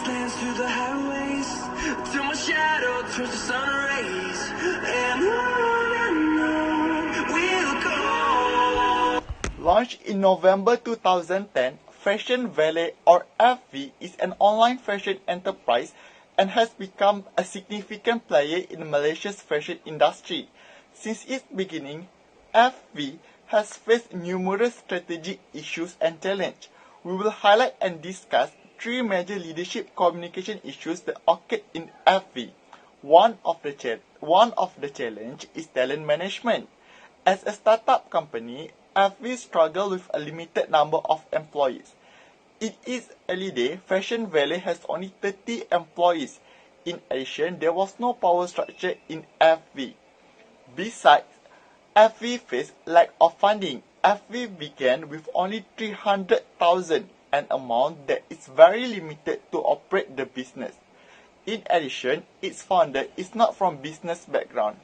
wastelands to the highways, till my shadow turns to sun rays, and on we'll go. Launched in November 2010, Fashion Valet or FV is an online fashion enterprise and has become a significant player in Malaysia's fashion industry. Since its beginning, FV has faced numerous strategic issues and challenges. We will highlight and discuss three major leadership communication issues that occurred in FV. One of the challenge is talent management. As a startup company, FV struggled with a limited number of employees. In its early days, Fashion Valet has only 30 employees. In addition, there was no power structure in FV. Besides, FV faced lack of funding. FV began with only 300,000, an amount that is very limited to operate the business. In addition, its founder is not from business background.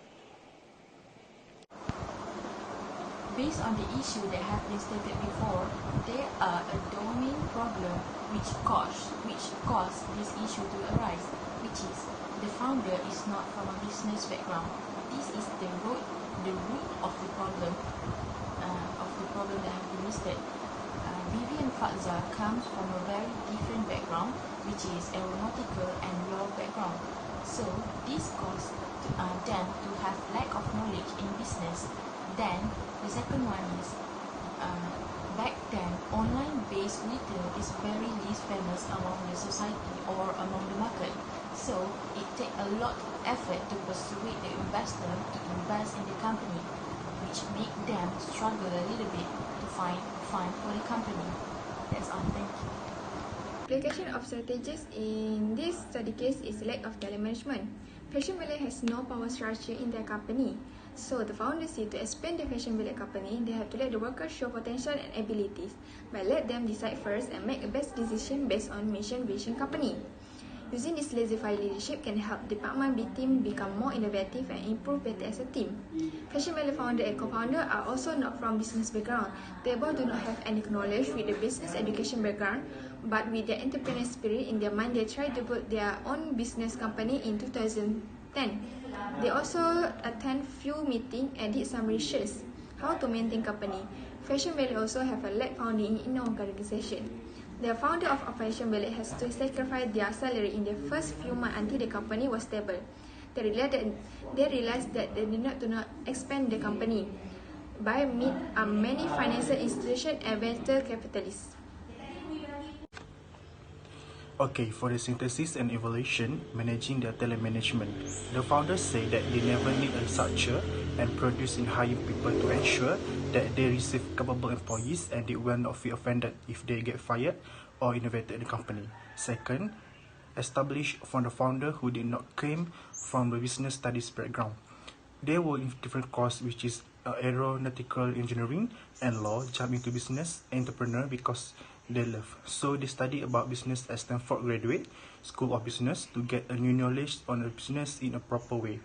Based on the issue that have been stated before, there are a domain problem which caused this issue to arise, which is the founder is not from a business background. This is the root of the problem that have been listed. Vivian Fazza comes from a very different background, which is aeronautical and law background. So this caused them to have lack of knowledge in business. Then the second one is back then online-based retail is very least famous among the society or among the market. So it takes a lot of effort to persuade the investor to invest in the company, which make them struggle a little bit to find fund for the company. That's all. Thank you. Application of strategies in this study case is lack of talent management. Fashion Valet has no power structure in their company. So the founders need to expand the Fashion Valet company. They have to let the workers show potential and abilities, but let them decide first and make a best decision based on mission, vision, company. Using this laissez-faire leadership can help department team become more innovative and improve better as a team. Fashion Valet founder and co-founder are also not from business background. They both do not have any knowledge with the business education background, but with their entrepreneurial spirit in their mind, they tried to build their own business company in 2010. They also attend few meetings and did some research how to maintain company. Fashion Valet also have a lack funding in organization. The founder of Fashion Valet has to sacrifice their salary in the first few months until the company was stable. They realized that they did not expand the company by meet many financial institutions and venture capitalists. Okay, for the synthesis and evaluation, managing their talent management, the founders say that they never need a structure and produce in hiring people to ensure that they receive capable employees and they will not feel offended if they get fired or innovated in the company. Second, establish from the founder who did not come from the business studies background. They were in different courses, which is aeronautical engineering and law, jump into business entrepreneur because they love. So they study about business at Stanford Graduate School of Business to get a new knowledge on a business in a proper way.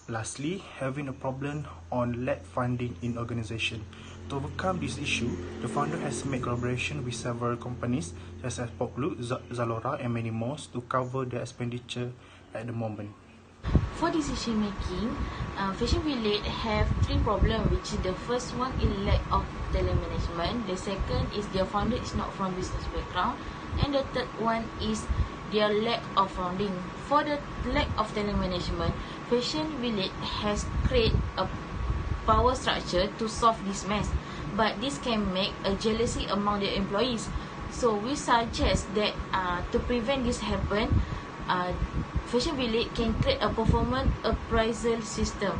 Lastly, having a problem on lack funding in organization. To overcome this issue, the founder has made collaboration with several companies such as Poplook, Zalora and many more to cover their expenditure at the moment. For decision making, Fashion Valet have three problems, which is the first one is lack of talent management, the second is their founder is not from business background, and the third one is their lack of funding. For the lack of talent management, Fashion Valet has created a power structure to solve this mess, but this can make a jealousy among the employees. So we suggest that to prevent this happen, Fashion Valet can create a performance appraisal system.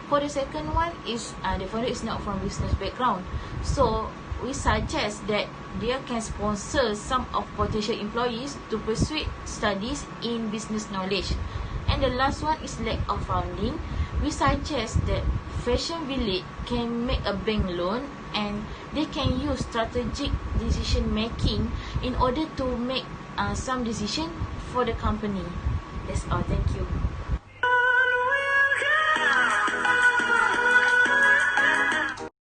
For the second one is the founder is not from business background, so we suggest that they can sponsor some of potential employees to pursue studies in business knowledge. And the last one is lack of funding. We suggest that Fashion Valet can make a bank loan and they can use strategic decision making in order to make some decision for the company. That's all. Thank you.